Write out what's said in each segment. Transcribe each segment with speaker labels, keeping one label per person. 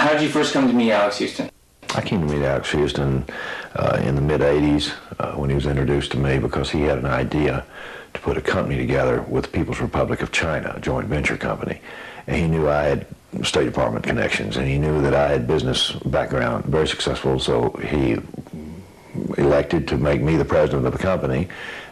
Speaker 1: how did you first come to meet Alex Houston?
Speaker 2: I came to meet Alex Houston in the mid-'80s when he was introduced to me because he had an idea to put a company together with the People's Republic of China, a joint venture company. And he knew I had State Department connections, and he knew that I had business background, very successful, so he elected to make me the president of the company,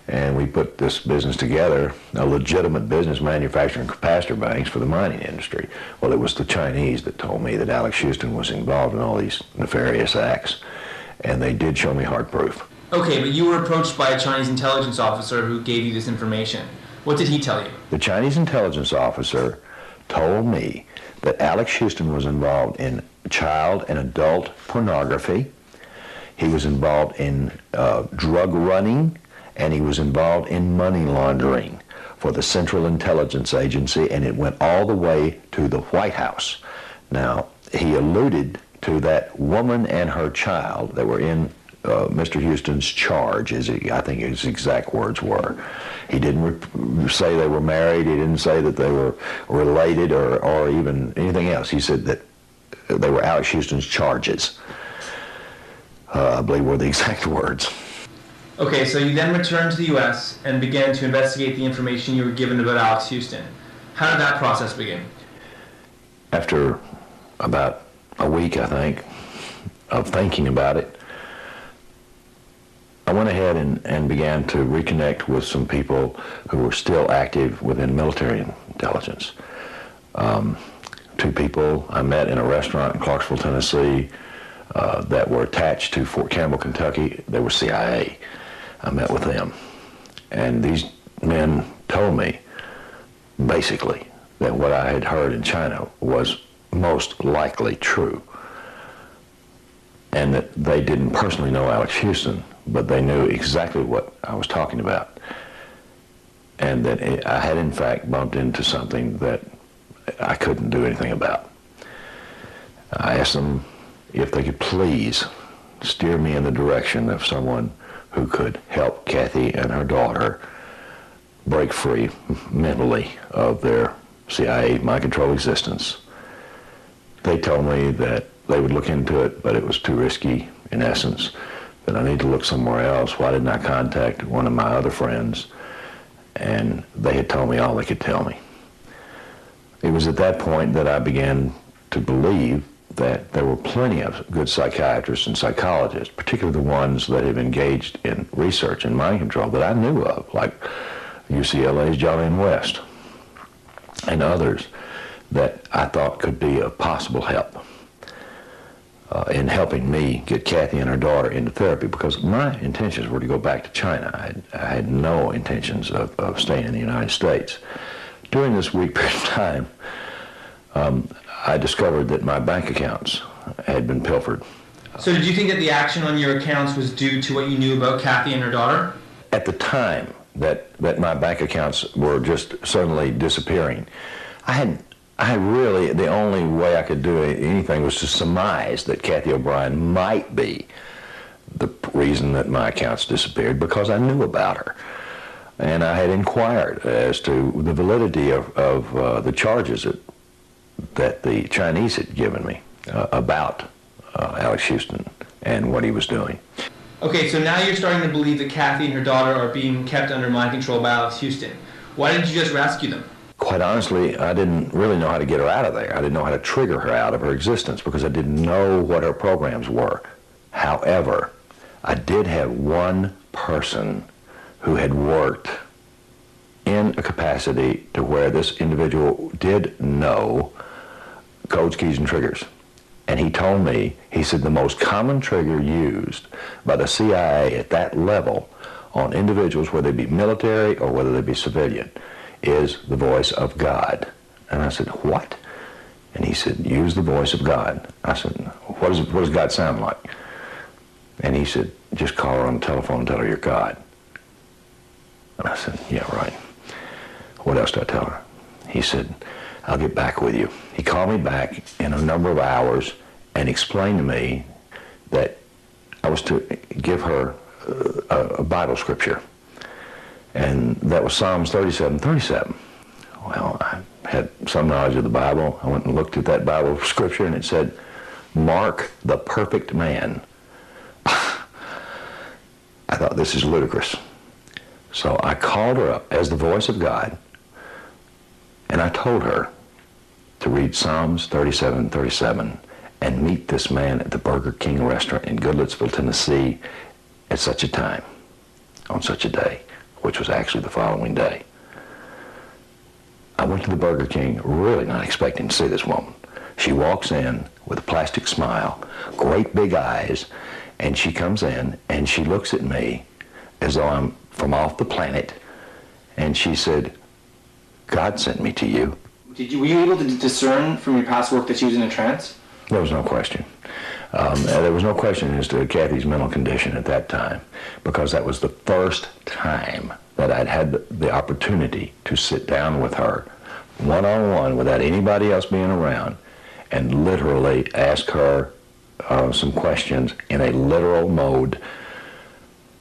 Speaker 2: and we put this business together, a legitimate business manufacturing capacitor banks for the mining industry. Well, it was the Chinese that told me that Alex Houston was involved in all these nefarious acts, and they did show me hard proof.
Speaker 1: Okay, but you were approached by a Chinese intelligence officer who gave you this information. What did he tell you?
Speaker 2: The Chinese intelligence officer told me that Alex Houston was involved in child and adult pornography. He was involved in drug running, and he was involved in money laundering for the Central Intelligence Agency, and it went all the way to the White House. Now, he alluded to that woman and her child that were in Mr. Houston's charge, I think his exact words were. He didn't say they were married. He didn't say that they were related or even anything else. He said that they were Alex Houston's charges. I believe were the exact words.
Speaker 1: Okay, so you then returned to the U.S. and began to investigate the information you were given about Alex Houston. How did that process begin?
Speaker 2: After about a week, I think, of thinking about it, I went ahead and began to reconnect with some people who were still active within military intelligence. Two people I met in a restaurant in Clarksville, Tennessee, that were attached to Fort Campbell, Kentucky. They were CIA. I met with them. And these men told me, basically, that what I had heard in China was most likely true. And that they didn't personally know Alex Houston, but they knew exactly what I was talking about. And that I had, in fact, bumped into something that I couldn't do anything about. I asked them if they could please steer me in the direction of someone who could help Cathy and her daughter break free mentally of their CIA mind control existence. They told me that they would look into it, but it was too risky, in essence, that I need to look somewhere else. Why didn't I contact one of my other friends? And they had told me all they could tell me. It was at that point that I began to believe that there were plenty of good psychiatrists and psychologists, particularly the ones that have engaged in research in mind control that I knew of, like UCLA's Jolene West and others, that I thought could be of possible help in helping me get Cathy and her daughter into therapy, because my intentions were to go back to China. I had no intentions of staying in the United States. During this week period of time, I discovered that my bank accounts had been pilfered.
Speaker 1: So did you think that the action on your accounts was due to what you knew about Cathy and her daughter?
Speaker 2: At the time that my bank accounts were just suddenly disappearing, the only way I could do anything was to surmise that Cathy O'Brien might be the reason that my accounts disappeared, because I knew about her. And I had inquired as to the validity of the charges that the Chinese had given me about Alex Houston and what he was doing.
Speaker 1: Okay, so now you're starting to believe that Cathy and her daughter are being kept under mind control by Alex Houston. Why didn't you just rescue them?
Speaker 2: Quite honestly, I didn't really know how to get her out of there. I didn't know how to trigger her out of her existence because I didn't know what her programs were. However, I did have one person who had worked in a capacity to where this individual did know codes, keys, and triggers. And he told me, he said the most common trigger used by the CIA at that level on individuals, whether they be military or whether they be civilian, is the voice of God. And I said, what? And he said, use the voice of God. I said, what does God sound like? And he said, just call her on the telephone and tell her you're God. And I said, yeah, right. What else do I tell her? He said, I'll get back with you. He called me back in a number of hours and explained to me that I was to give her a Bible scripture. And that was Psalms 37:37. Well, I had some knowledge of the Bible. I went and looked at that Bible scripture, and it said, Mark, the perfect man. I thought, this is ludicrous. So I called her up as the voice of God, and I told her to read Psalms 37:37 and meet this man at the Burger King restaurant in Goodlettsville, Tennessee at such a time, on such a day, which was actually the following day. I went to the Burger King really not expecting to see this woman. She walks in with a plastic smile, great big eyes, and she comes in and she looks at me as though I'm from off the planet, and she said, God sent me to you.
Speaker 1: Were you able to discern from your past work that she was in a trance?
Speaker 2: There was no question. There was no question as to Cathy's mental condition at that time, because that was the first time that I'd had the opportunity to sit down with her one-on-one without anybody else being around and literally ask her some questions in a literal mode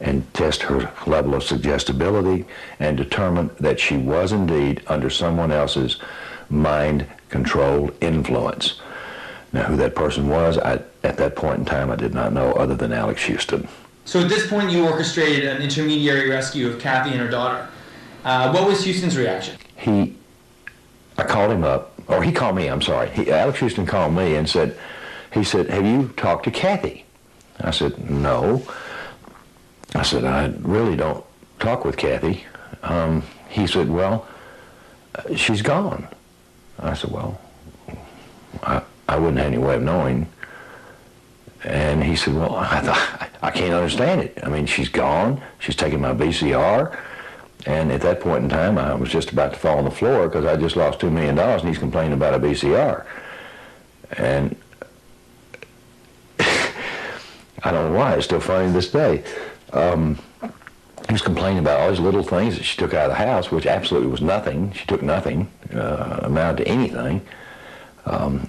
Speaker 2: and test her level of suggestibility and determine that she was indeed under someone else's mind-controlled influence. Now, who that person was, at that point in time, I did not know, other than Alex Houston.
Speaker 1: So at this point, you orchestrated an intermediary rescue of Cathy and her daughter. What was Houston's reaction?
Speaker 2: I called him up, or he called me, I'm sorry. Alex Houston called me and said, have you talked to Cathy? I said, no. I said, I really don't talk with Cathy. He said, well, she's gone. I said, well, I wouldn't have any way of knowing. And he said, well, I can't understand it. I mean, she's gone. She's taken my VCR. And at that point in time, I was just about to fall on the floor because I just lost $2 million and he's complaining about a VCR. And I don't know why, it's still funny to this day. He was complaining about all these little things that she took out of the house, which absolutely was nothing. She took nothing, amounted to anything,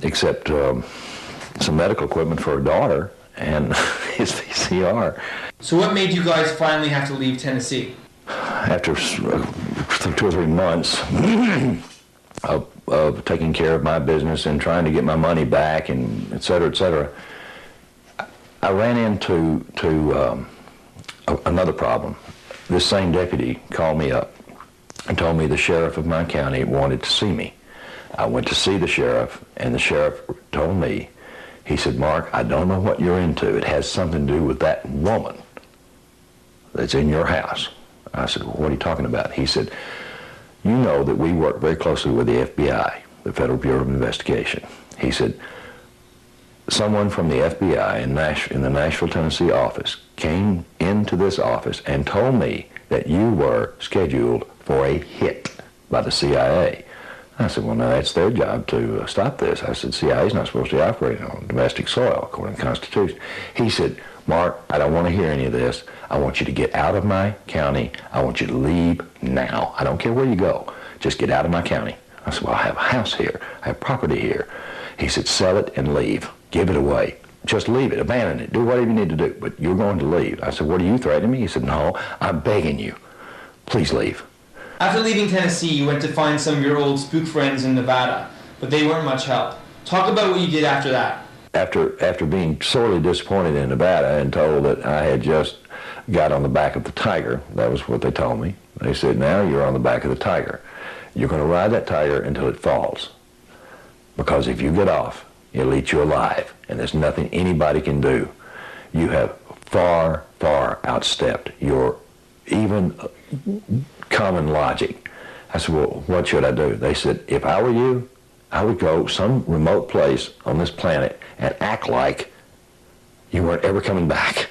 Speaker 2: except some medical equipment for her daughter and his VCR.
Speaker 1: So what made you guys finally have to leave Tennessee?
Speaker 2: After 2 or 3 months of taking care of my business and trying to get my money back and et cetera, I ran into another problem. This same deputy called me up and told me the sheriff of my county wanted to see me. I went to see the sheriff, and the sheriff told me, he said, Mark, I don't know what you're into. It has something to do with that woman that's in your house. I said, well, what are you talking about? He said, you know that we work very closely with the FBI, the Federal Bureau of Investigation. He said, someone from the FBI in the Nashville, Tennessee office came into this office and told me that you were scheduled for a hit by the CIA. I said, well, no, that's their job to stop this. I said, CIA's not supposed to be operating on domestic soil, according to the Constitution. He said, Mark, I don't want to hear any of this. I want you to get out of my county. I want you to leave now. I don't care where you go. Just get out of my county. I said, well, I have a house here. I have property here. He said, sell it and leave. Give it away. Just leave it. Abandon it. Do whatever you need to do. But you're going to leave. I said, what are you threatening me? He said, no, I'm begging you. Please leave.
Speaker 1: After leaving Tennessee, you went to find some of your old spook friends in Nevada, but they weren't much help. Talk about what you did after that. After being sorely disappointed in Nevada and told that I had just got on the back of the tiger, that was what they told me. They said, now you're on the back of the tiger. You're going to ride that tiger until it falls. Because if you get off, it'll eat you alive, and there's nothing anybody can do. You have far, far outstepped your even common logic. I said, well, what should I do? They said, if I were you, I would go some remote place on this planet and act like you weren't ever coming back.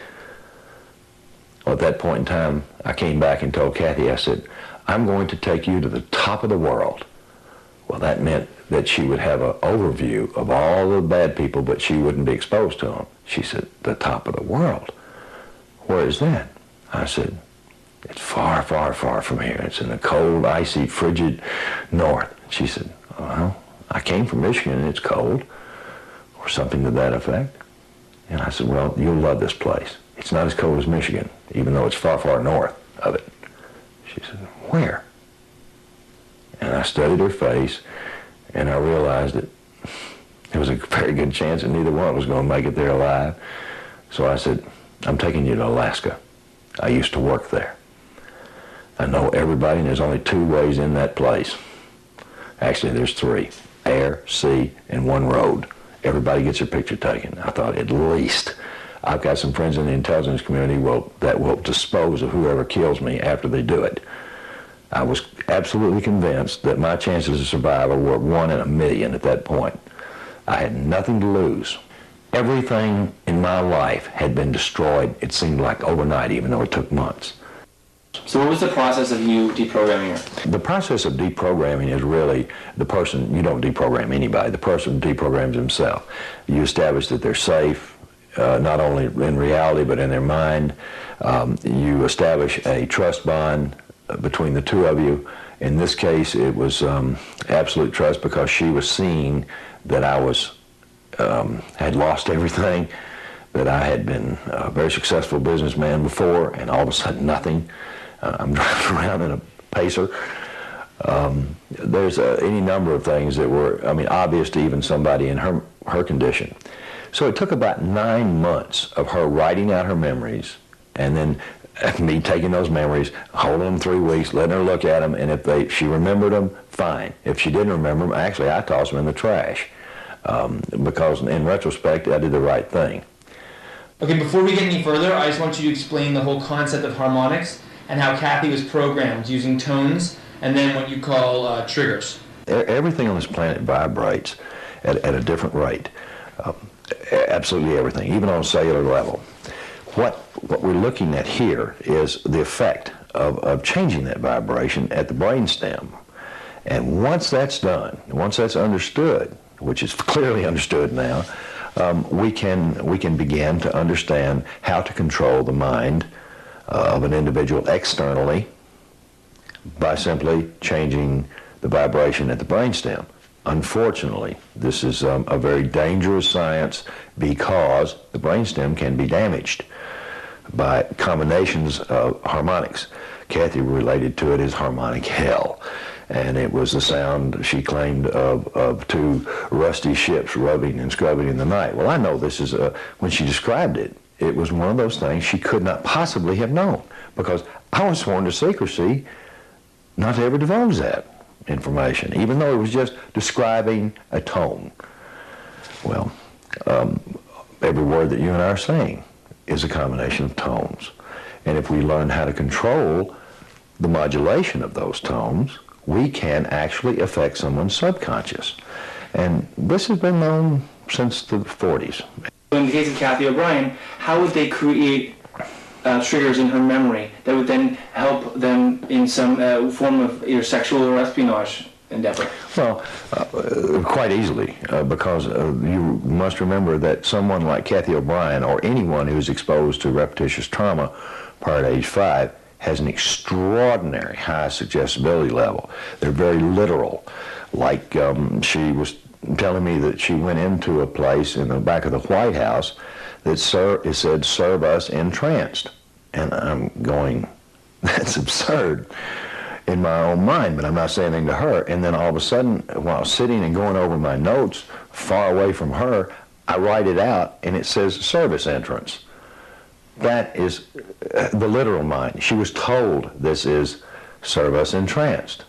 Speaker 1: Well, at that point in time, I came back and told Cathy, I said, I'm going to take you to the top of the world. Well, that meant that she would have an overview of all the bad people, but she wouldn't be exposed to them. She said, the top of the world? Where is that? I said, it's far, far, far from here. It's in the cold, icy, frigid north. She said, well, I came from Michigan and it's cold, or something to that effect. And I said, well, you'll love this place. It's not as cold as Michigan, even though it's far, far north of it. She said, where? And I studied her face, and I realized that
Speaker 2: There was a very good chance that neither one was going to make it there alive. So I said, I'm taking you to Alaska. I used to work there. I know everybody, and there's only 2 ways in that place. Actually, there's 3. Air, sea, and 1 road. Everybody gets their picture taken. I thought, at least, I've got some friends in the intelligence community that will dispose of whoever kills me after they do it. I was absolutely convinced that my chances of survival were 1 in a million at that point. I had nothing to lose. Everything in my life had been destroyed, it seemed like overnight, even though it took months.
Speaker 3: So what was the process of you deprogramming her?
Speaker 2: The process of deprogramming is really the person, you don't deprogram anybody, the person deprograms himself. You establish that they're safe, not only in reality but in their mind. You establish a trust bond between the 2 of you. In this case, it was absolute trust because she was seeing that I was had lost everything, that I had been a very successful businessman before, and all of a sudden nothing. I'm driving around in a Pacer. There's any number of things that were, obvious to even somebody in her condition. So it took about 9 months of her writing out her memories, and then me taking those memories, holding them 3 weeks, letting her look at them, and if she remembered them, fine. If she didn't remember them, actually I tossed them in the trash, because in retrospect I did the right thing.
Speaker 1: Okay, before we get any further, I just want you to explain the whole concept of harmonics and how Cathy was programmed using tones and then what you call triggers.
Speaker 2: Everything on this planet vibrates at a different rate. Absolutely everything, even on a cellular level. What we're looking at here is the effect of changing that vibration at the brainstem. And once that's done, once that's understood, which is clearly understood now, we can begin to understand how to control the mind of an individual externally by simply changing the vibration at the brainstem. Unfortunately, this is a very dangerous science because the brainstem can be damaged by combinations of harmonics. Cathy related to it as harmonic hell. And it was the sound, she claimed, of 2 rusty ships rubbing and scrubbing in the night. Well, I know this is, when she described it, it was one of those things she could not possibly have known, because I was sworn to secrecy not to ever divulge that information, even though it was just describing a tone. Well, every word that you and I are saying is a combination of tones. And if we learn how to control the modulation of those tones, we can actually affect someone's subconscious. And this has been known since the 40s.
Speaker 3: In the case of Cathy O'Brien, how would they create triggers in her memory that would then help them in some form of either sexual or espionage endeavor?
Speaker 2: Well, quite easily, because you must remember that someone like Cathy O'Brien, or anyone who's exposed to repetitious trauma prior to age 5, has an extraordinary high suggestibility level. They're very literal. Like she was telling me that she went into a place in the back of the White House that it said, "Serve us entranced." And I'm going, that's absurd in my own mind, but I'm not saying anything to her. And then all of a sudden, while sitting and going over my notes far away from her, I write it out and it says service entrance. That is the literal mind. She was told this is serve us entranced.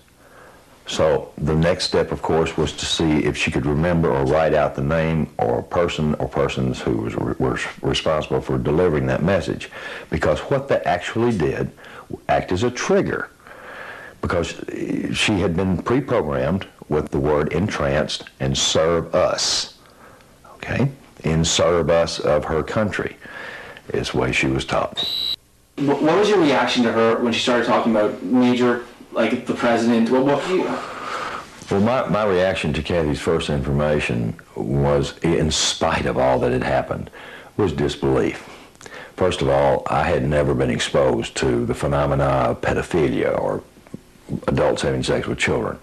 Speaker 2: So the next step, of course, was to see if she could remember or write out the name or person or persons who were responsible for delivering that message. Because what that actually did act as a trigger, because she had been pre-programmed with the word entranced and serve us, okay? In serve us of her country is the way she was taught.
Speaker 3: What was your reaction to her when she started talking about major, like the president? Well,
Speaker 2: my reaction to Cathy's first information was, in spite of all that had happened, was disbelief. First of all, I had never been exposed to the phenomena of pedophilia or adults having sex with children.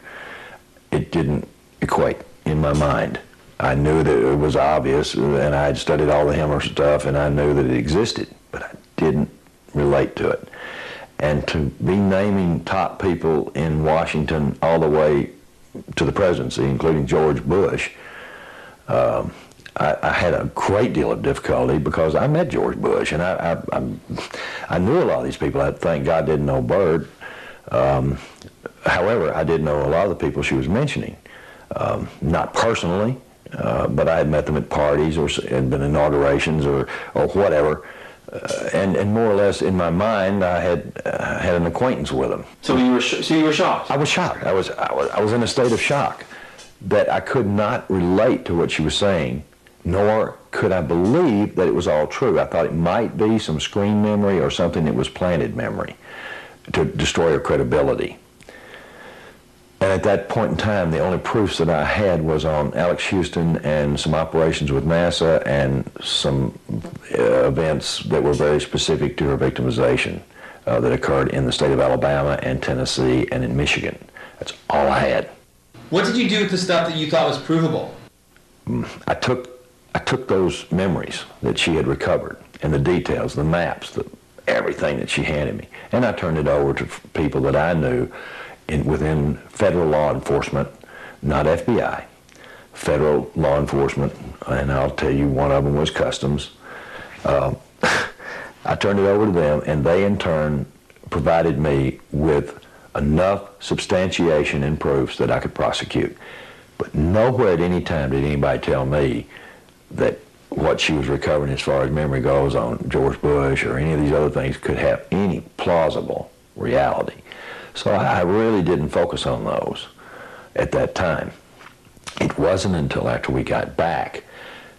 Speaker 2: It didn't equate in my mind. I knew that it was obvious, and I had studied all the Hammer stuff, and I knew that it existed, but I didn't relate to it. And to be naming top people in Washington all the way to the presidency, including George Bush, I had a great deal of difficulty because I met George Bush, and I knew a lot of these people. I thank God didn't know Byrd. However, I did know a lot of the people she was mentioning, not personally, but I had met them at parties or had been inaugurations or whatever, and more or less in my mind, I had an acquaintance with them.
Speaker 3: So you were shocked.
Speaker 2: I was shocked. I was in a state of shock that I could not relate to what she was saying, nor could I believe that it was all true. I thought it might be some screen memory or something that was planted memory to destroy her credibility. And at that point in time, the only proofs that I had was on Alex Houston and some operations with NASA and some events that were very specific to her victimization that occurred in the state of Alabama and Tennessee and in Michigan. That's all I had.
Speaker 1: What did you do with the stuff that you thought was provable?
Speaker 2: I took those memories that she had recovered and the details, the maps, everything that she handed me, and I turned it over to people that I knew within federal law enforcement, not FBI, federal law enforcement, and I'll tell you one of them was Customs. I turned it over to them, and they in turn provided me with enough substantiation and proofs that I could prosecute. But nowhere at any time did anybody tell me that what she was recovering as far as memory goes on George Bush or any of these other things could have any plausible reality. So I really didn't focus on those at that time. It wasn't until after we got back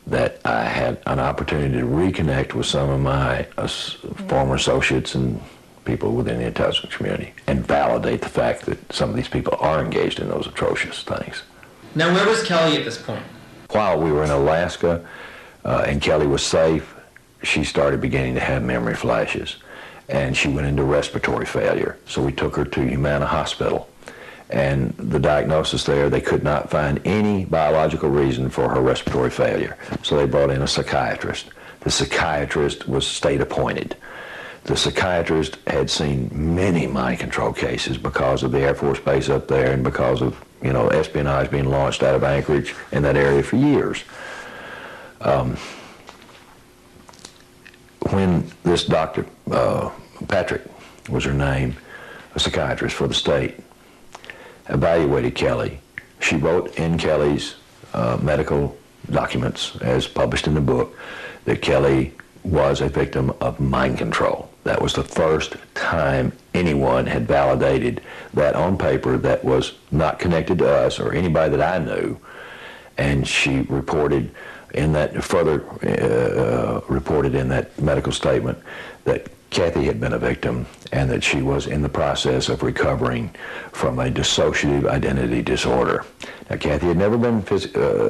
Speaker 2: that I had an opportunity to reconnect with some of my former associates and people within the intelligence community and validate the fact that some of these people are engaged in those atrocious things.
Speaker 1: Now, where was Kelly at this point?
Speaker 2: While we were in Alaska and Kelly was safe, she started beginning to have memory flashes, and she went into respiratory failure. So we took her to Humana Hospital, and the diagnosis there, they could not find any biological reason for her respiratory failure. So they brought in a psychiatrist. The psychiatrist was state appointed. The psychiatrist had seen many mind control cases because of the Air Force Base up there and because of, espionage being launched out of Anchorage and that area for years. When this doctor, Patrick was her name, a psychiatrist for the state, evaluated Kelly, she wrote in Kelly's medical documents, as published in the book, that Kelly was a victim of mind control. That was the first time anyone had validated that on paper that was not connected to us or anybody that I knew. And she reported in that, reported in that medical statement that Cathy had been a victim and that she was in the process of recovering from a dissociative identity disorder. Now, Cathy had never been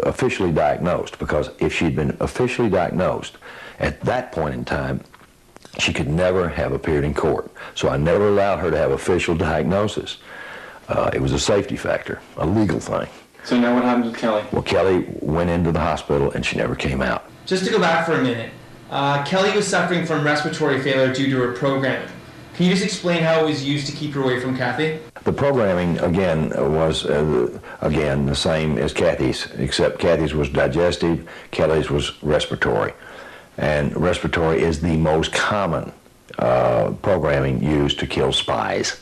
Speaker 2: officially diagnosed, because if she'd been officially diagnosed at that point in time, she could never have appeared in court. So I never allowed her to have official diagnosis. It was a safety factor, a legal thing.
Speaker 3: So now what happened with Kelly?
Speaker 2: Well, Kelly went into the hospital and she never came out.
Speaker 1: Just to go back for a minute, Kelly was suffering from respiratory failure due to her programming. Can you just explain how it was used to keep her away from Cathy?
Speaker 2: The programming, again, was, the same as Cathy's, except Cathy's was digestive, Kelly's was respiratory. And respiratory is the most common programming used to kill spies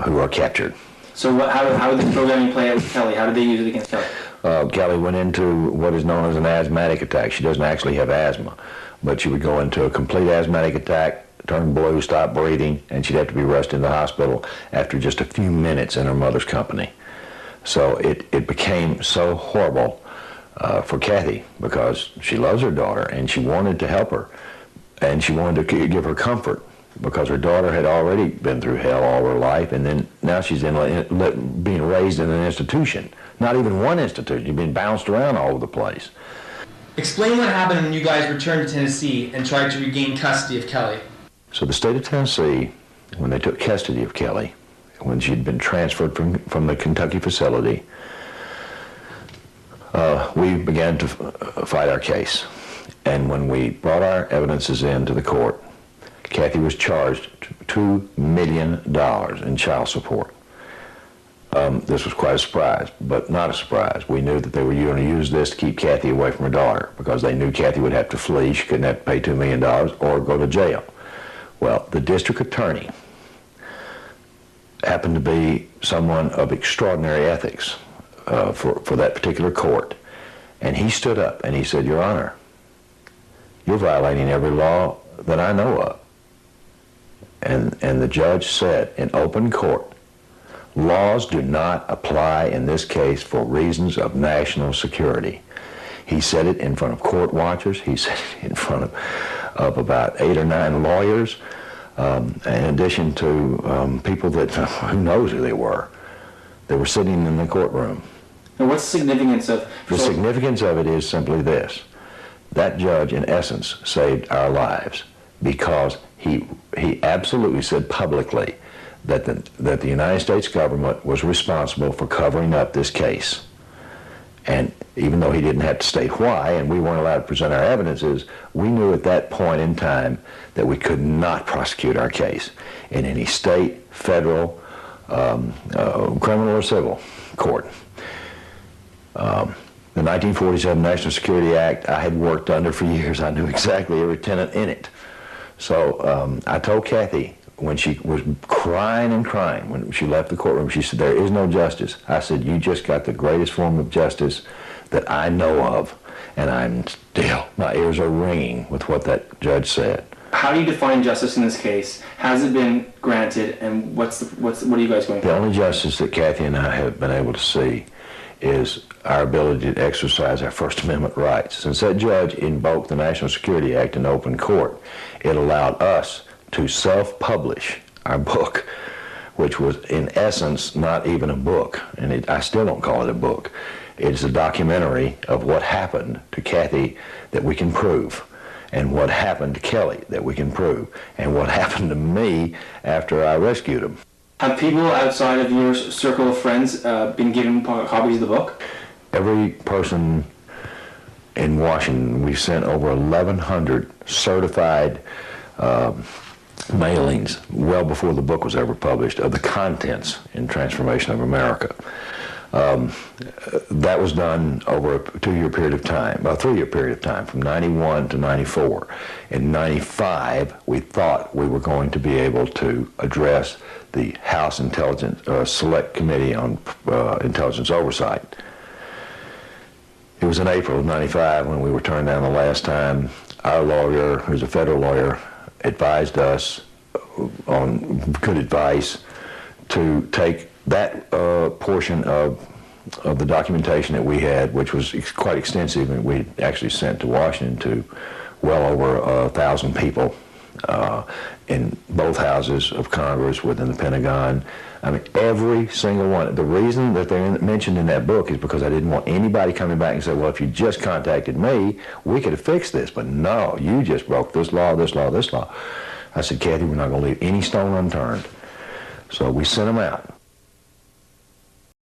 Speaker 2: who are captured.
Speaker 3: So how did the programming play out with Kelly? How did they use it against Kelly?
Speaker 2: Kelly went into what is known as an asthmatic attack. She doesn't actually have asthma, but she would go into a complete asthmatic attack, turn blue, stop breathing, and she'd have to be rushed into the hospital after just a few minutes in her mother's company. So it became so horrible for Cathy, because she loves her daughter and she wanted to help her and she wanted to give her comfort, because her daughter had already been through hell all her life, and then now she's being raised in an institution. Not even one institution. She's been bounced around all over the place.
Speaker 1: Explain what happened when you guys returned to Tennessee and tried to regain custody of Kelly.
Speaker 2: So the state of Tennessee, when they took custody of Kelly, when she'd been transferred from the Kentucky facility, we began to fight our case. And when we brought our evidences into the court, Cathy was charged $2 million in child support. this was quite a surprise, but not a surprise. We knew that they were going to use this to keep Cathy away from her daughter because they knew Cathy would have to flee. She couldn't have to pay $2 million or go to jail. Well, the district attorney happened to be someone of extraordinary ethics for that particular court. And he stood up and he said, Your Honor, you're violating every law that I know of. And the judge said in open court, laws do not apply in this case for reasons of national security. He said it in front of court watchers. He said it in front of about 8 or 9 lawyers, in addition to people that, who knows who they were. They were sitting in the courtroom.
Speaker 3: And what's the significance of...
Speaker 2: The significance of it is simply this. That judge, in essence, saved our lives because he absolutely said publicly that the United States government was responsible for covering up this case. And even though he didn't have to state why, and we weren't allowed to present our evidences, we knew at that point in time that we could not prosecute our case in any state, federal, criminal or civil court. The 1947 National Security Act I had worked under for years. I knew exactly every tenet in it. So I told Cathy when she was crying and crying when she left the courtroom, she said, there is no justice. I said, you just got the greatest form of justice that I know of. And I'm still, my ears are ringing with what that judge said.
Speaker 3: How do you define justice in this case? Has it been granted, and what are you guys going for?
Speaker 2: The only justice that Cathy and I have been able to see is our ability to exercise our First Amendment rights. Since that judge invoked the National Security Act in open court, it allowed us to self-publish our book, which was in essence not even a book, and I still don't call it a book. It's a documentary of what happened to Cathy that we can prove, and what happened to Kelly that we can prove, and what happened to me after I rescued him.
Speaker 3: Have people outside of your circle of friends been given copies of the book?
Speaker 2: Every person in Washington, we sent over 1,100 certified mailings well before the book was ever published of the contents in Transformation of America. That was done over a 2-year period of time, a 3-year period of time, from 91 to 94. In 95, we thought we were going to be able to address the House Intelligence Select Committee on Intelligence Oversight. It was in April of 95 when we were turned down the last time. Our lawyer, who's a federal lawyer, advised us on good advice to take that portion of the documentation that we had, which was quite extensive, and we actually sent to Washington to well over 1,000 people in both houses of Congress, within the Pentagon. I mean, every single one. The reason that they're mentioned in that book is because I didn't want anybody coming back and say, well, if you just contacted me, we could have fixed this. But no, you just broke this law, this law, this law. I said, Cathy, we're not going to leave any stone unturned. So we sent them out.